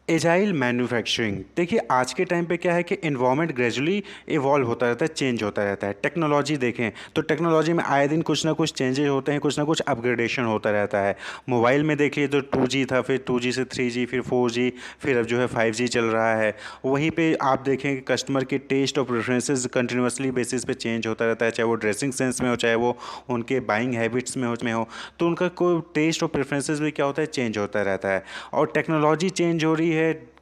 Agile manufacturing देखिए, आज के टाइम पे क्या है कि इन्वायरमेंट ग्रेजुअली इवॉल्व होता रहता है, चेंज होता रहता है। टेक्नोलॉजी देखें तो टेक्नोलॉजी में आए दिन कुछ ना कुछ चेंजेस होते हैं, कुछ ना कुछ अपग्रेडेशन होता रहता है। मोबाइल में देखिए तो 2G था, फिर 2G से 3G, फिर 4G, फिर अब जो है 5G चल रहा है। वहीं पे आप देखें कि कस्टमर के टेस्ट और प्रेफरेंसेस कंटिन्यूसली बेसिस पे चेंज होता रहता है, चाहे वो ड्रेसिंग सेंस में हो, चाहे वो उनके बाइंग हैबिट्स में हो, तो उनका कोई टेस्ट और प्रेफरेंसेस भी क्या होता है, चेंज होता रहता है। और टेक्नोलॉजी चेंज हो रही है,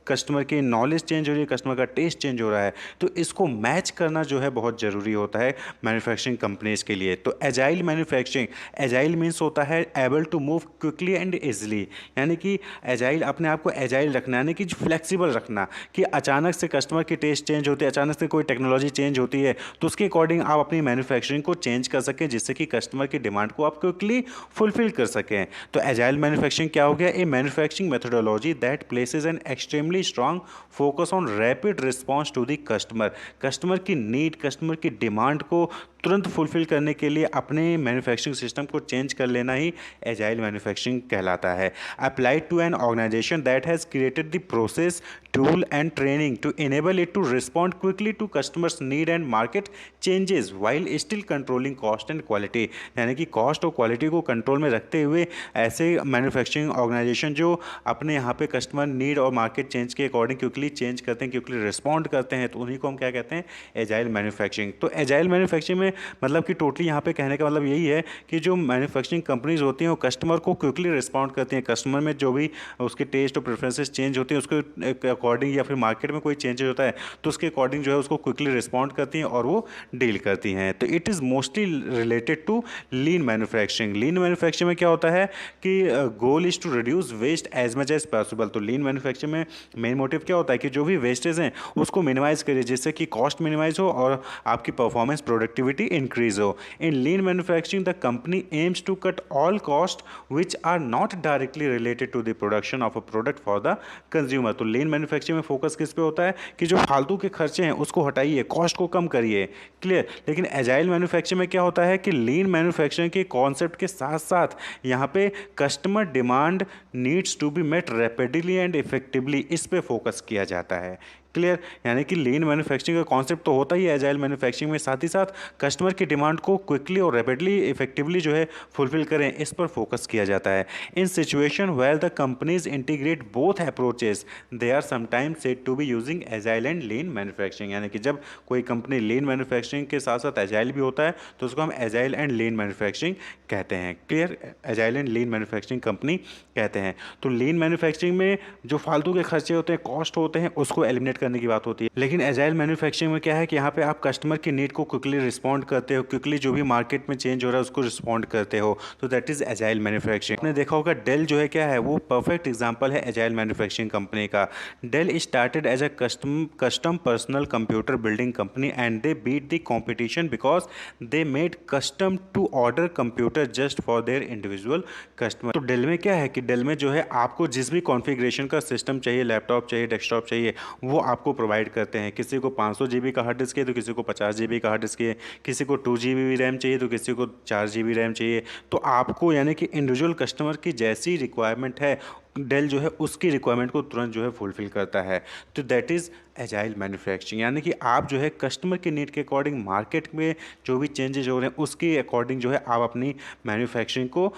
कस्टमर की नॉलेज चेंज हो रही है, कस्टमर का टेस्ट चेंज हो रहा है, तो इसको मैच करना जो है बहुत ज़रूरी होता है मैन्युफैक्चरिंग कंपनीज के लिए। तो एजाइल मैन्युफैक्चरिंग, एजाइल मीन्स होता है able to move quickly and easily, यानी कि एजाइल, अपने आप को एजाइल रखना, यानी कि फ्लेक्सिबल रखना, कि अचानक से कस्टमर की टेस्ट चेंज होती है, अचानक से कोई टेक्नोलॉजी चेंज होती है, तो उसके अकॉर्डिंग आप अपनी मैन्युफैक्चरिंग को चेंज कर सकें, जिससे कि कस्टमर की डिमांड को आप क्विकली फुलफिल कर सकें। तो एजाइल मैन्युफैक्चरिंग क्या हो गया? A manufacturing methodology that places an extremely strong focus on rapid response to the customer. Customer की नीड, कस्टमर की डिमांड को तुरंत फुलफिल करने के लिए अपने मैन्युफैक्चरिंग सिस्टम को चेंज कर लेना ही एजाइल मैन्युफैक्चरिंग कहलाता है। Applied to an organisation that has created the process, tool and training to enable it to respond quickly to customers need and market changes while still controlling cost and quality। यानी कि cost और quality को control में रखते हुए ऐसे manufacturing organisation जो अपने यहाँ पे कस्टमर नीड और मार्केट चेंज के अकॉर्डिंग क्विकली चेंज करते हैं, क्विकली रिस्पॉन्ड करते हैं, तो उन्हीं को हम क्या कहते हैं? Agile manufacturing. तो एजाइल मैन्युफैक्चरिंग में मतलब कि टोटली यहाँ पे कहने का मतलब यही है कि जो मैन्युफैक्चरिंग कंपनीज होती हैं वो कस्टमर को क्विकली रिस्पॉन्ड करती हैं, कस्टमर में जो भी उसके टेस्ट और प्रेफरेंसेस चेंज होती हैं उसके अकॉर्डिंग, या फिर मार्केट में कोई चेंजेस होता है तो उसके अकॉर्डिंग जो है उसको क्विकली रिस्पॉन्ड करती हैं और वो डील करती हैं। तो it is mostly related to lean manufacturing. Lean manufacturing में क्या होता है कि goal is to reduce waste as much as possible. तो लीन मैन्युफैक्चरिंग में मेन मोटिव क्या होता है कि जो भी वेस्टेज हैं उसको मिनिमाइज करिए, जिससे कि कॉस्ट मिनिमाइज हो और आपकी परफॉर्मेंस प्रोडक्टिविटी इंक्रीज हो। In lean manufacturing the company aims to cut all cost which are not directly related to the production of a product for the consumer. तो लीन मैन्युफैक्चरिंग में focus किस पे होता है कि जो फालतू के खर्चे हैं उसको हटाइए, कॉस्ट को कम करिए। क्लियर? लेकिन एजाइल मैन्युफैक्चरिंग में क्या होता है कि लीन मैन्युफैक्चरिंग के कॉन्सेप्ट के साथ साथ यहाँ पे customer demand needs to be met rapidly and effectively, इस पे फोकस किया जाता है। क्लियर? यानी कि लीन मैन्युफैक्चरिंग का कॉन्सेप्ट तो होता ही है एजाइल मैन्युफैक्चरिंग में, साथ ही साथ कस्टमर की डिमांड को क्विकली और रैपिडली इफेक्टिवली जो है फुलफिल करें, इस पर फोकस किया जाता है। In situation where the companies integrate both approaches they are sometimes said to be using agile and lean manufacturing. यानी कि जब कोई कंपनी लीन मैन्युफैक्चरिंग के साथ साथ एजाइल भी होता है तो उसको हम एजाइल एंड लीन मैन्युफैक्चरिंग कहते हैं। Clear? Agile and lean manufacturing company कहते हैं। तो लीन मैन्युफैक्चरिंग में जो फालतू के खर्चे होते हैं, कॉस्ट होते हैं, उसको एलिमिनेट करने की बात होती है। लेकिन एजाइल मैन्युफैक्चरिंग में क्या है कि यहाँ पे आप कस्टमर की नीड को क्विकली रिस्पॉन्ड करते हो, क्विकली जो भी मार्केट में चेंज हो रहा है उसको रिस्पॉन्ड करते हो, तो दैट इज एजाइल मैन्युफैक्चरिंग। आपने देखा होगा डेल जो है क्या है, वो परफेक्ट एग्जांपल है एजाइल मैन्युफैक्चरिंग कंपनी का। Dell started as a custom personal computer building company and they beat the competition because they made custom to order computer just for their individual customer. तो Dell में क्या है कि del में जो है आपको जिस भी कॉन्फ़िगरेशन का सिस्टम चाहिए, लैपटॉप चाहिए, डेस्कटॉप चाहिए, वो आपको प्रोवाइड करते हैं। किसी को 500 GB का हार्ड डिस्क है तो किसी को 50 GB का हार्ड डिस्क है, किसी को 2 GB रैम चाहिए तो किसी को 4 GB रैम चाहिए। तो आपको यानी कि इंडिविजुअल कस्टमर की जैसी रिक्वायरमेंट है, डेल जो है उसकी रिक्वायरमेंट को तुरंत जो है फुलफिल करता है। तो दैट इज़ एजाइल मैन्युफैक्चरिंग। यानी कि आप जो है कस्टमर की नीड के अकॉर्डिंग मार्केट में जो भी चेंजेज हो रहे हैं उसके अकॉर्डिंग जो है आप अपनी मैन्युफैक्चरिंग को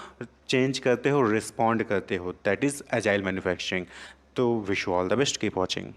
चेंज करते हो, रिस्पॉन्ड करते हो। That is agile manufacturing. तो wish you all the best, keep watching.